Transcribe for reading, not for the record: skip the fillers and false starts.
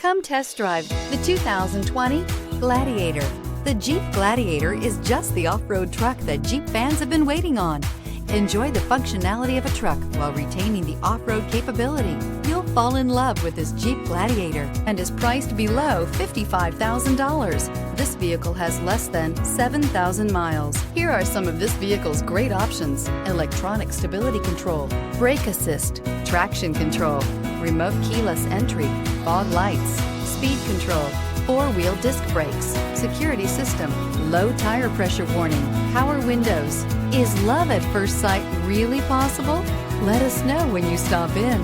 Come test drive the 2020 Gladiator. The Jeep Gladiator is just the off-road truck that Jeep fans have been waiting on. Enjoy the functionality of a truck while retaining the off-road capability. You'll fall in love with this Jeep Gladiator and is priced below $55,000. This vehicle has less than 7,000 miles. Here are some of this vehicle's great options: electronic stability control, brake assist, traction control, remote keyless entry, fog lights, speed control, four-wheel disc brakes, security system, low tire pressure warning, power windows. Is love at first sight really possible? Let us know when you stop in.